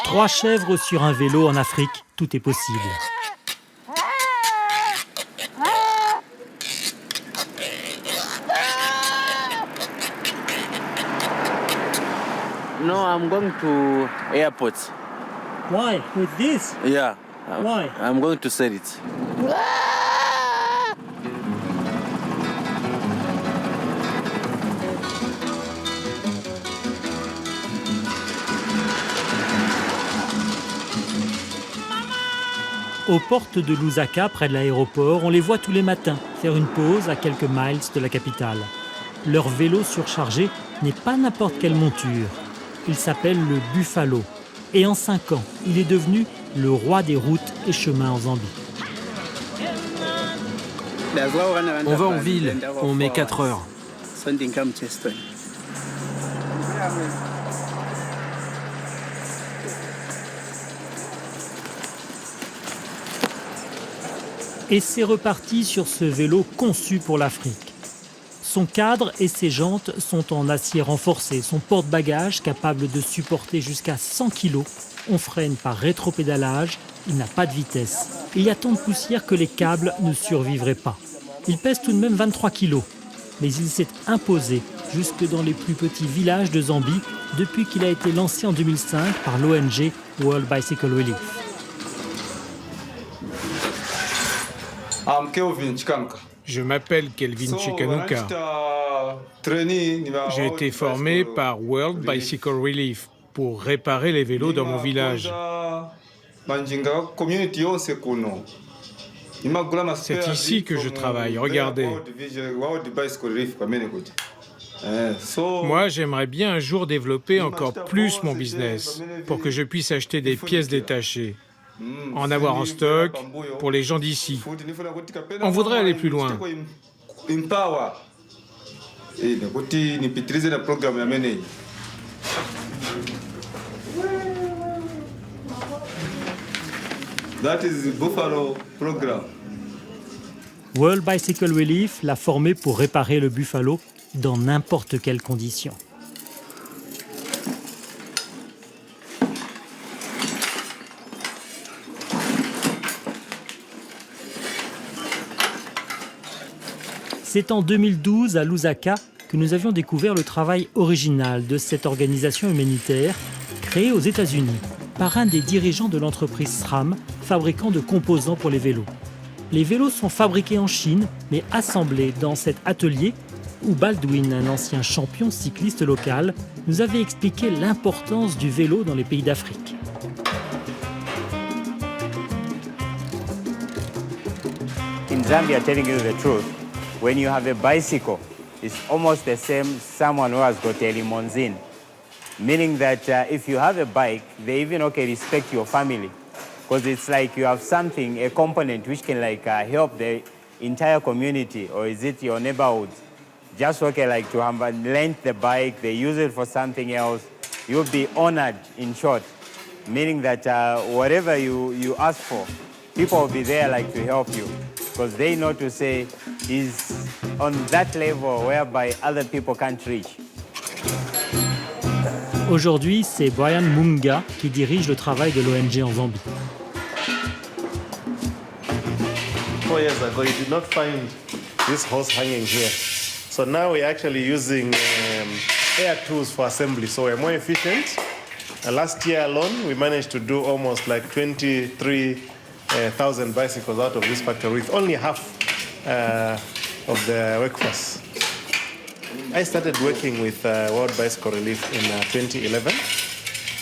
Trois chèvres sur un vélo en Afrique, tout est possible. No, I'm going to airport. Why? With this? Yeah. Why? I'm going to sell it. Aux portes de Lusaka, près de l'aéroport, on les voit tous les matins faire une pause à quelques miles de la capitale. Leur vélo surchargé n'est pas n'importe quelle monture. Il s'appelle le Buffalo. Et en 5 ans, il est devenu le roi des routes et chemins en Zambie. On va en ville, on met 4 heures. Et c'est reparti sur ce vélo conçu pour l'Afrique. Son cadre et ses jantes sont en acier renforcé. Son porte-bagages, capable de supporter jusqu'à 100 kg, on freine par rétropédalage. Il n'a pas de vitesse. Il y a tant de poussière que les câbles ne survivraient pas. Il pèse tout de même 23 kg. Mais il s'est imposé jusque dans les plus petits villages de Zambie depuis qu'il a été lancé en 2005 par l'ONG World Bicycle Relief. Je m'appelle Kelvin Chikanuka. J'ai été formé par World Bicycle Relief pour réparer les vélos dans mon village. C'est ici que je travaille, regardez. Moi, j'aimerais bien un jour développer encore plus mon business pour que je puisse acheter des pièces détachées, en avoir en stock pour les gens d'ici. On voudrait aller plus loin. That is the Buffalo program. World Bicycle Relief l'a formé pour réparer le Buffalo dans n'importe quelle condition. C'est en 2012 à Lusaka que nous avions découvert le travail original de cette organisation humanitaire créée aux États-Unis par un des dirigeants de l'entreprise SRAM, fabricant de composants pour les vélos. Les vélos sont fabriqués en Chine, mais assemblés dans cet atelier où Baldwin, un ancien champion cycliste local, nous avait expliqué l'importance du vélo dans les pays d'Afrique. In Zambia, telling you the truth, when you have a bicycle, it's almost the same someone who has got a limousine. Meaning that if you have a bike, they even respect your family. Because it's like you have something, a component which can help the entire community, or is it your neighborhood? Just to lend the bike, they use it for something else. You'll be honored, in short. Meaning that whatever you ask for, people will be there to help you. Because they know to say he's on that level whereby other people can't reach. Aujourd'hui, c'est Brian Munga qui dirige le travail de l'ONG en Zambie. 4 years ago, you did not find this hose hanging here. So now we're actually using air tools for assembly, so we're more efficient. Last year alone, we managed to do almost 23,000 bicycles out of this factory with only half of the workforce. I started working with World Bicycle Relief in 2011.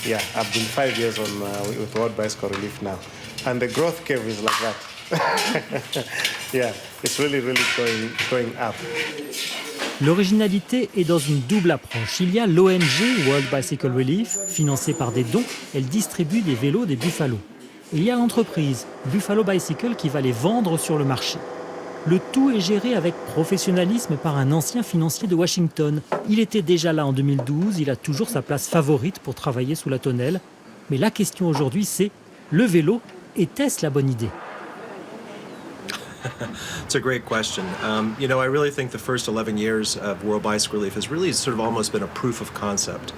Yeah, I've been 5 years with World Bicycle Relief now. And the growth curve is like that. Yeah, it's really going up. L'originalité est dans une double approche. Il y a l'ONG World Bicycle Relief, financée par des dons. Elle distribue des vélos des Buffalo. Il y a l'entreprise Buffalo Bicycle qui va les vendre sur le marché. Le tout est géré avec professionnalisme par un ancien financier de Washington. Il était déjà là en 2012, il a toujours sa place favorite pour travailler sous la tonnelle. Mais la question aujourd'hui, c'est le vélo, était-ce la bonne idée ? It's a great question. I really think the first 11 years of World Bicycle Relief has really sort of almost been a proof of concept.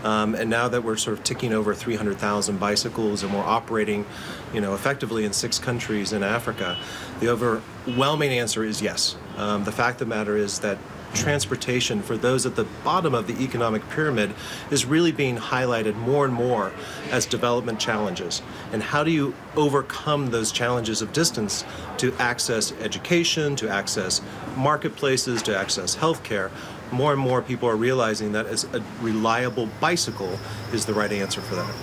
And now that we're sort of ticking over 300,000 bicycles and we're operating, effectively in 6 countries in Africa, the overwhelming answer is yes. The fact of the matter is that transportation for those at the bottom of the economic pyramid is really being highlighted more and more as development challenges. And how do you overcome those challenges of distance to access education, to access marketplaces, to access healthcare? More and more people are realizing that as a reliable bicycle is the right answer for that.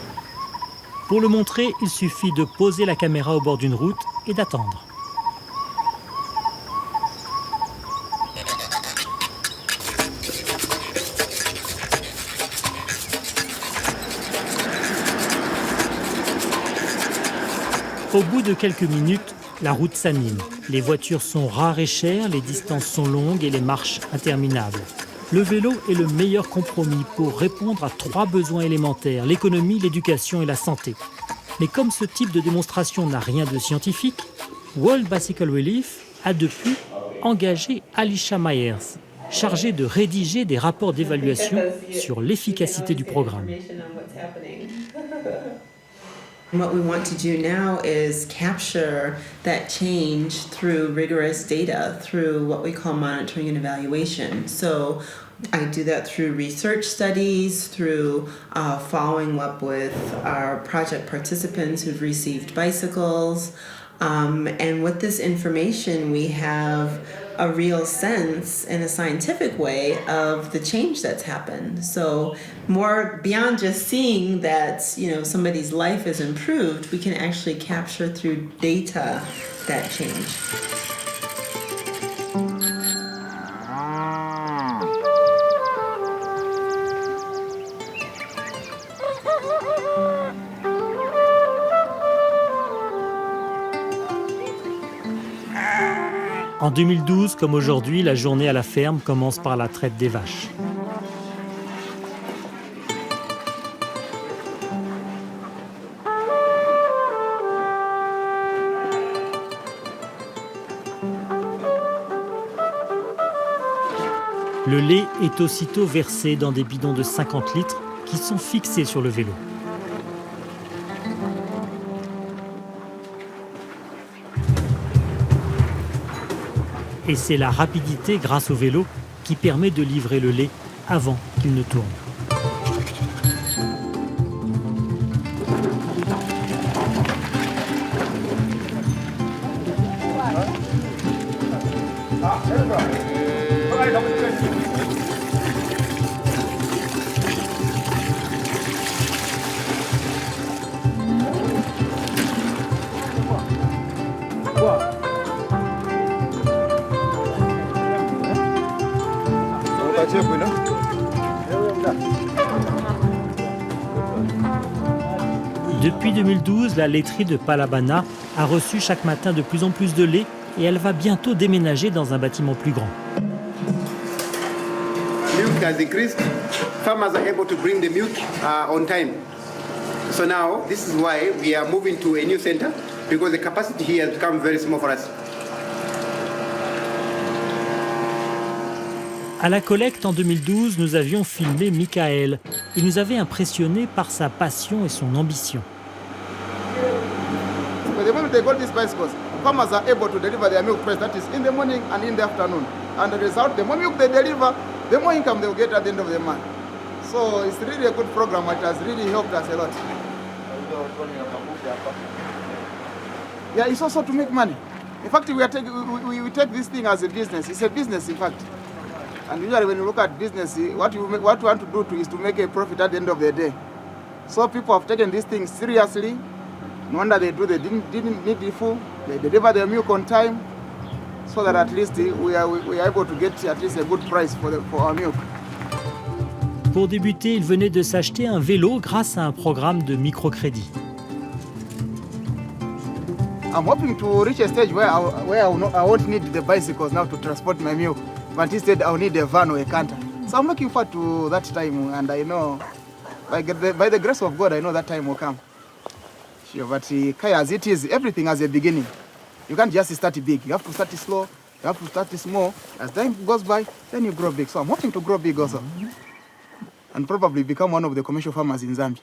Pour le montrer, il suffit de poser la caméra au bord d'une route et d'attendre. Au bout de quelques minutes, la route s'anime. Les voitures sont rares et chères, les distances sont longues et les marches interminables. Le vélo est le meilleur compromis pour répondre à 3 besoins élémentaires, l'économie, l'éducation et la santé. Mais comme ce type de démonstration n'a rien de scientifique, World Bicycle Relief a depuis engagé Alicia Myers, chargée de rédiger des rapports d'évaluation sur l'efficacité du programme. What we want to do now is capture that change through rigorous data, through what we call monitoring and evaluation. So I do that through research studies, through following up with our project participants who've received bicycles. And with this information, we have a real sense in a scientific way of the change that's happened. So more beyond just seeing that, somebody's life is improved, we can actually capture through data that change. En 2012, comme aujourd'hui, la journée à la ferme commence par la traite des vaches. Le lait est aussitôt versé dans des bidons de 50 litres qui sont fixés sur le vélo. Et c'est la rapidité grâce au vélo qui permet de livrer le lait avant qu'il ne tourne. Depuis 2012, la laiterie de Palabana a reçu chaque matin de plus en plus de lait et elle va bientôt déménager dans un bâtiment plus grand. Milk has increased. Farmers are able to bring the milk on time. So now, this is why we are moving to a new center, because the capacity here has become very small for us. À la collecte en 2012, nous avions filmé Michael. Il nous avait impressionnés par sa passion et son ambition. But the moment they got these bicycles, farmers are able to deliver their milk price, that is in the morning and in the afternoon. And the result, the more milk they deliver, the more income they will get at the end of the month. So it's really a good program. It has really helped us a lot. Yeah, it's also to make money. In fact, we take this thing as a business. It's a business, in fact. And usually when you look at business, what you want to do is to make a profit at the end of the day. So people have taken this thing seriously. No wonder they didn't need the food. They deliver their milk on time, so that at least we are able to get at least a good price for our milk. Pour débuter, il venait de s'acheter un vélo grâce à un programme de microcrédit. I'm hoping to reach a stage where I won't need the bicycles now to transport my milk, but instead I'll need a van or a canter. So I'm looking forward to that time, and I know, by the grace of God, I know that time will come. Sure, but as it is, everything has a beginning. You can't just start big. You have to start slow. You have to start small. As time goes by, then you grow big. So I'm hoping to grow big also. And probably become one of the commercial farmers in Zambia.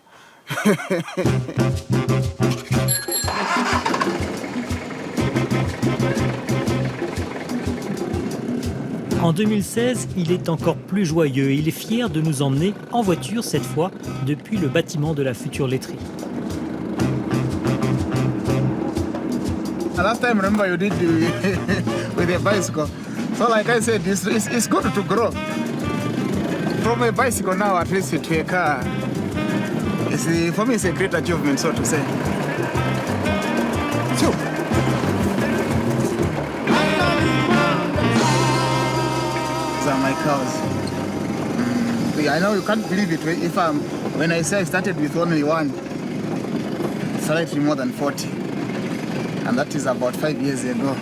En 2016, il est encore plus joyeux et il est fier de nous emmener en voiture cette fois depuis le bâtiment de la future laiterie. Last time, remember you did with a bicycle. So like I said, it's good to grow. From a bicycle now at least to a car. For me, it's a great achievement, so to say. Phew. These are my cows. I know you can't believe it when I say I started with only one, slightly more than 40. And that is about 5 years ago.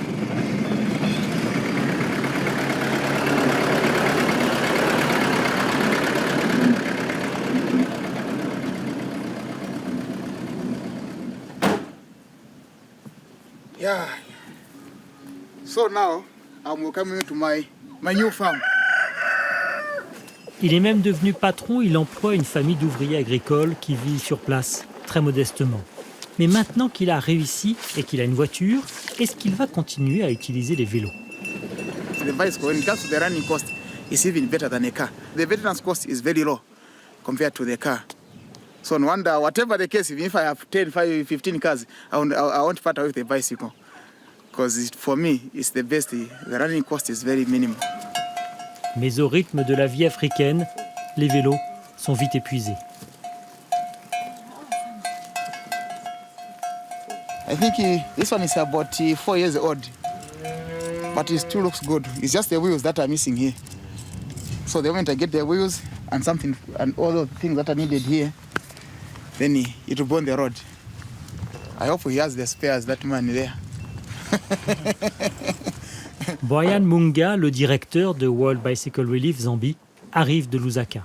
Yeah. So now I'm coming to my new farm. Il est même devenu patron, il emploie une famille d'ouvriers agricoles qui vit sur place, très modestement. Mais maintenant qu'il a réussi et qu'il a une voiture, est-ce qu'il va continuer à utiliser les vélos? The bicycle, when it comes to the running cost, is even better than a car. The maintenance cost is very low compared to the car. So no wonder, whatever the case, even if I have 10, 5, 15 cars, I won't part with the bicycle. Because for me, it's the best. The running cost is very minimal. Mais au rythme de la vie africaine, les vélos sont vite épuisés. I think this one is about 4 years old, but it still looks good. It's just the wheels that are missing here. So the moment I get the wheels and all the things that are needed here, then it will go on the road. I hope he has the spares, that man there. Brian Munga, le directeur de World Bicycle Relief Zambie, arrive de Lusaka.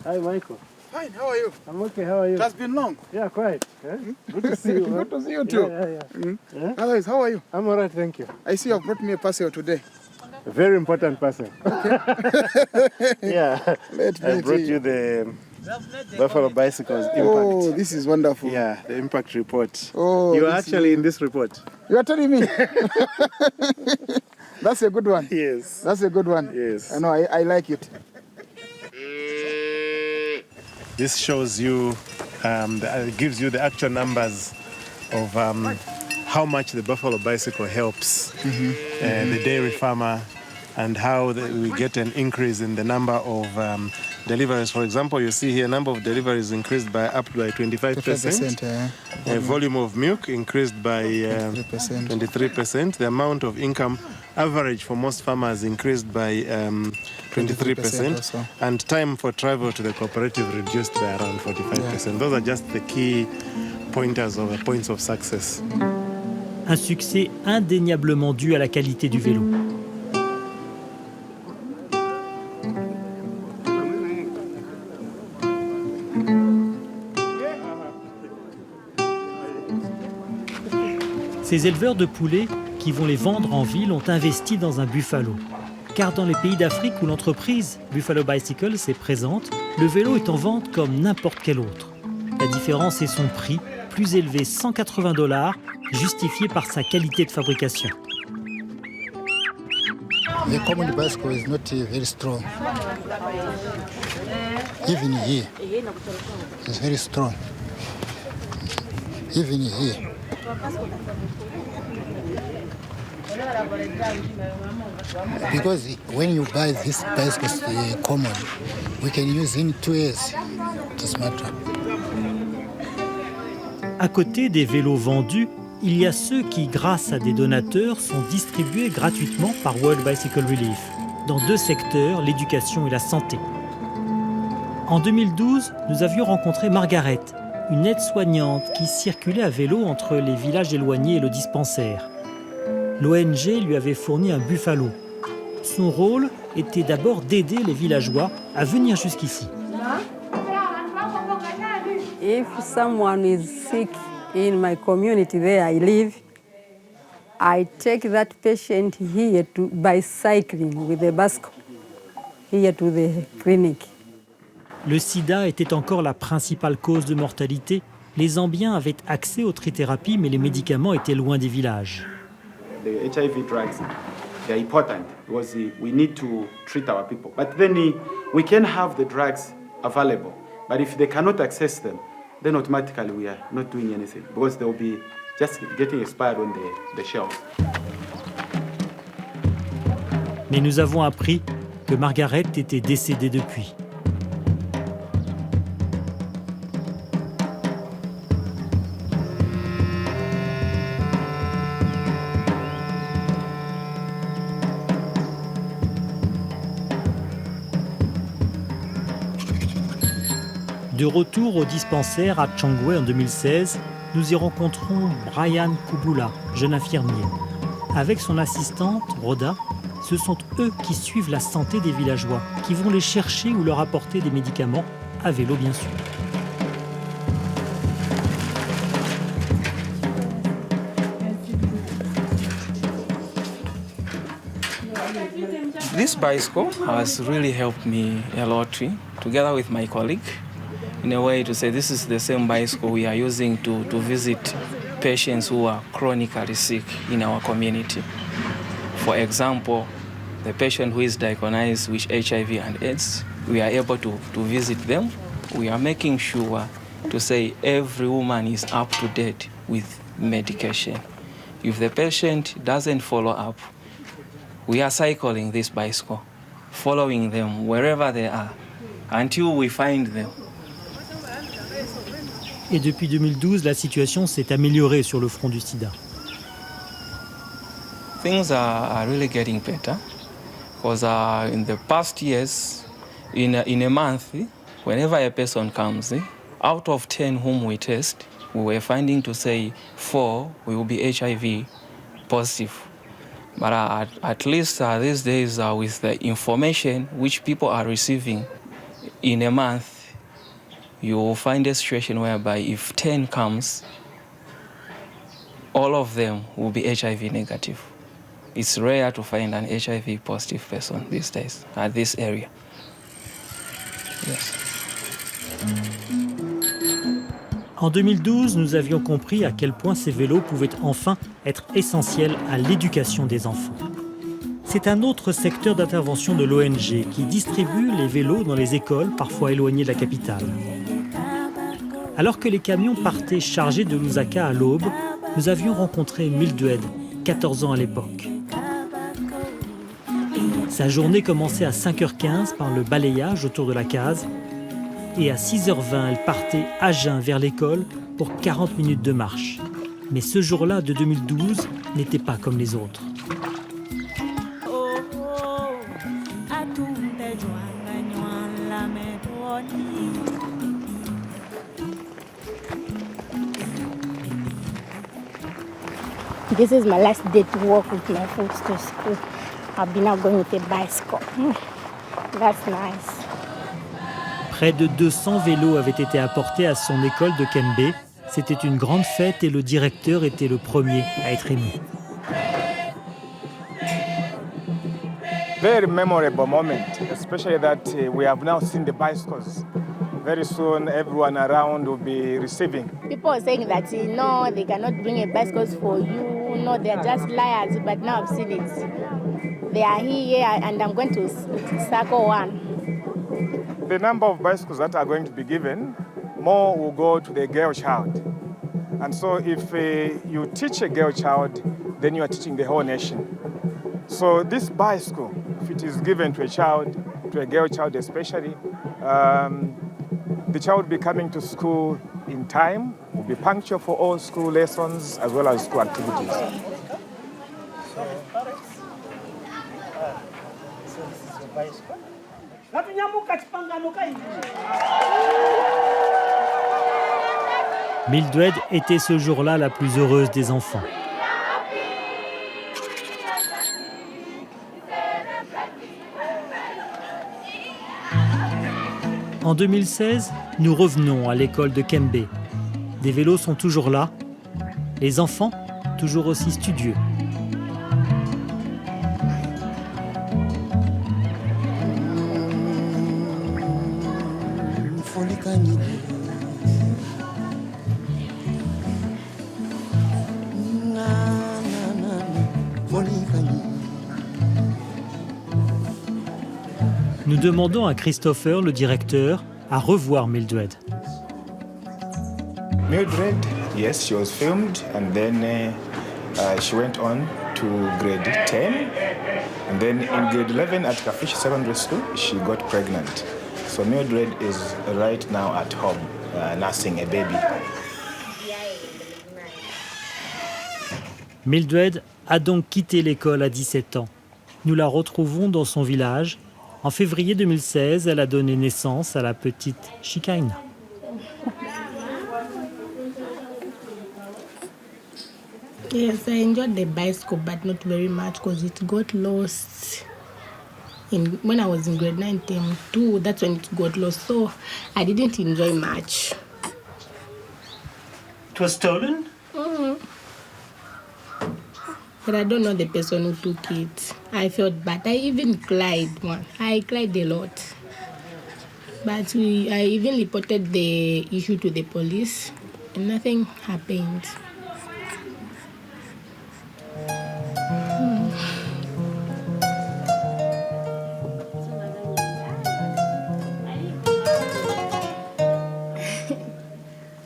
Hi, Michael. Fine, how are you? I'm okay, how are you? It has been long. Yeah, quite. Good to see you. Good to see you too. Yeah. Otherwise, how are you? I'm all right, thank you. I see you have brought me a parcel today. A very important parcel. Okay. Yeah. I brought you the Buffalo Bicycles Impact. Oh, this is wonderful. Yeah, the impact report. Oh, you are actually in this report. You are telling me? That's a good one. Yes. That's a good one. Yes. I know, I like it. This shows you, gives you the actual numbers of how much the Buffalo Bicycle helps the dairy farmer and how we get an increase in the number of deliveries. For example, you see here number of deliveries increased by up by 25%. Volume of milk increased by 23%. The amount of income average for most farmers increased by 23%. And time for travel to the cooperative reduced by around 45%. Yeah. Those are just the key pointers or the points of success. Un succès indéniablement dû à la qualité du vélo. Ces éleveurs de poulets qui vont les vendre en ville ont investi dans un Buffalo. Car dans les pays d'Afrique où l'entreprise Buffalo Bicycles est présente, le vélo est en vente comme n'importe quel autre. La différence est son prix, plus élevé, $180, justifié par sa qualité de fabrication. The common bicycle is not very strong. Even here, it's very strong. Even here. Because when you buy this bicycle common, we can use in 2 years. This matter. À côté des vélos vendus, il y a ceux qui, grâce à des donateurs, sont distribués gratuitement par World Bicycle Relief, dans 2 secteurs, l'éducation et la santé. En 2012, nous avions rencontré Margaret, une aide-soignante qui circulait à vélo entre les villages éloignés et le dispensaire. L'ONG lui avait fourni un Buffalo. Son rôle était d'abord d'aider les villageois à venir jusqu'ici. If someone is sick in my community where I live, I take that patient here by cycling with a bicycle here to the clinic. Le sida était encore la principale cause de mortalité. Les Zambiens avaient accès aux trithérapies, mais les médicaments étaient loin des villages. The HIV drugs, they are important because we need to treat our people. But then we can have the drugs available. But if they cannot access them, then automatically we are not doing anything because they will be just getting expired on the shelves. Mais nous avons appris que Margaret était décédée depuis. De retour au dispensaire à Changwe en 2016, nous y rencontrons Brian Kubula, jeune infirmier. Avec son assistante, Rhoda, ce sont eux qui suivent la santé des villageois, qui vont les chercher ou leur apporter des médicaments, à vélo bien sûr. This bicycle has really helped me a lot, together with my colleague, in a way to say this is the same bicycle we are using to visit patients who are chronically sick in our community. For example, the patient who is diagnosed with HIV and AIDS, we are able to visit them. We are making sure to say every woman is up to date with medication. If the patient doesn't follow up, we are cycling this bicycle, following them wherever they are, until we find them. Et depuis 2012, la situation s'est améliorée sur le front du sida. Things are really getting better, because in the past years, in a month, whenever a person comes, out of 10 whom we test, we were finding to say 4 will be HIV positive. But at least these days, with the information which people are receiving in a month, you will find a situation whereby if 10 comes, all of them will be HIV negative. It's rare to find an HIV positive person these days at this area. Yes. En 2012, nous avions compris à quel point ces vélos pouvaient enfin être essentiels à l'éducation des enfants. C'est un autre secteur d'intervention de l'ONG qui distribue les vélos dans les écoles, parfois éloignées de la capitale. Alors que les camions partaient chargés de Lusaka à l'aube, nous avions rencontré Mildred, 14 ans à l'époque. Sa journée commençait à 5h15 par le balayage autour de la case et à 6h20, elle partait à jeun vers l'école pour 40 minutes de marche. Mais ce jour-là de 2012 n'était pas comme les autres. This is my last day to walk with my folks to school. I've been out going with a bicycle. That's nice. Près de 200 vélos avaient été apportés à son école de Kembe. C'était une grande fête et le directeur était le premier à être ému. Very memorable moment, especially that we have now seen the bicycles. Very soon, everyone around will be receiving. People are saying that, no, they cannot bring a bicycles for you. No, they're just liars. But now I've seen it. They are here, and I'm going to circle one. The number of bicycles that are going to be given, more will go to the girl child. And so if you teach a girl child, then you are teaching the whole nation. So this bicycle, if it is given to a child, to a girl child especially, the child will be coming to school in time, will be punctual for all school lessons as well as school activities. Mildred était ce jour-là la plus heureuse des enfants. En 2016, nous revenons à l'école de Kembe. Des vélos sont toujours là, les enfants toujours aussi studieux. Nous demandons à Christopher, le directeur, à revoir Mildred. Mildred, yes, she was filmed and then she went on to grade 10. And then in grade 11 at Kafish Secondary School, she got pregnant. So Mildred is right now at home nursing a baby. Mildred a donc quitté l'école à 17 ans. Nous la retrouvons dans son village. En février 2016, elle a donné naissance à la petite Shikaina. Yes, I enjoyed the bicycle, but not very much because it got lost. When I was in grade 9, term 2, that's when it got lost. So I didn't enjoy much. It was stolen? Mm-hmm. But I don't know the person who took it. I felt bad. I even cried. I cried a lot. But I even reported the issue to the police, and nothing happened.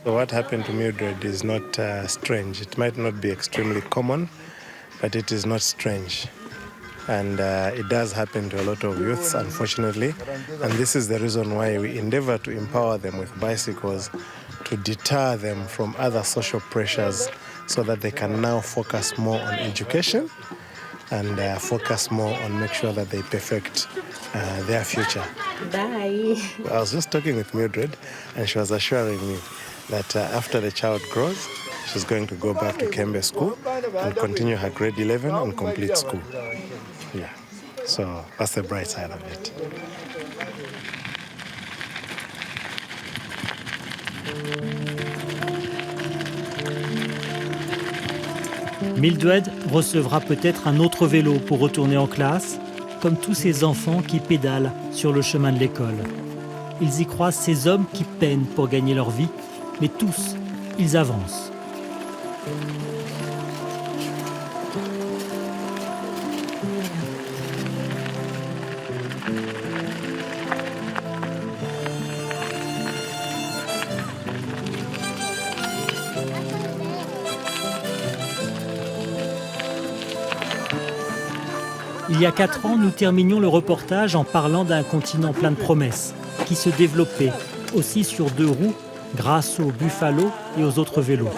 So what happened to Mildred is not strange. It might not be extremely common, but it is not strange. And it does happen to a lot of youths, unfortunately. And this is the reason why we endeavor to empower them with bicycles, to deter them from other social pressures so that they can now focus more on education and focus more on make sure that they perfect their future. Bye. I was just talking with Mildred, and she was assuring me that after the child grows, she's going to go back to Kembe School and continue her grade 11 and complete school. Yeah, so that's the bright side of it. Mildred recevra peut-être un autre vélo pour retourner en classe, comme tous ces enfants qui pédalent sur le chemin de l'école. Ils y croisent ces hommes qui peinent pour gagner leur vie, mais tous, ils avancent. Il y a 4 ans, nous terminions le reportage en parlant d'un continent plein de promesses, qui se développait aussi sur 2 roues grâce aux Buffalo et aux autres vélos.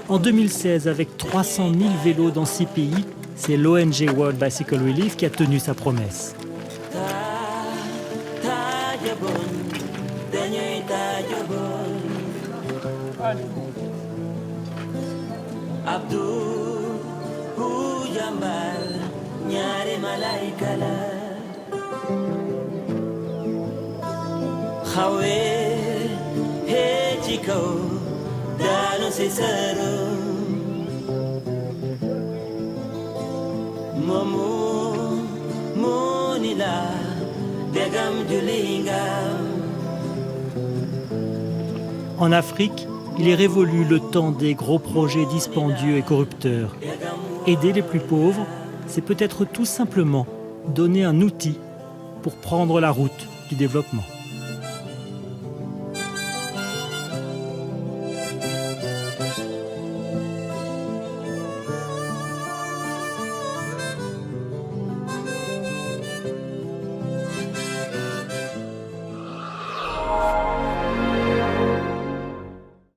En 2016, avec 300 000 vélos dans 6 pays, c'est l'ONG World Bicycle Relief qui a tenu sa promesse. En Afrique, il est révolu le temps des gros projets dispendieux et corrupteurs. Aider les plus pauvres, c'est peut-être tout simplement donner un outil pour prendre la route du développement.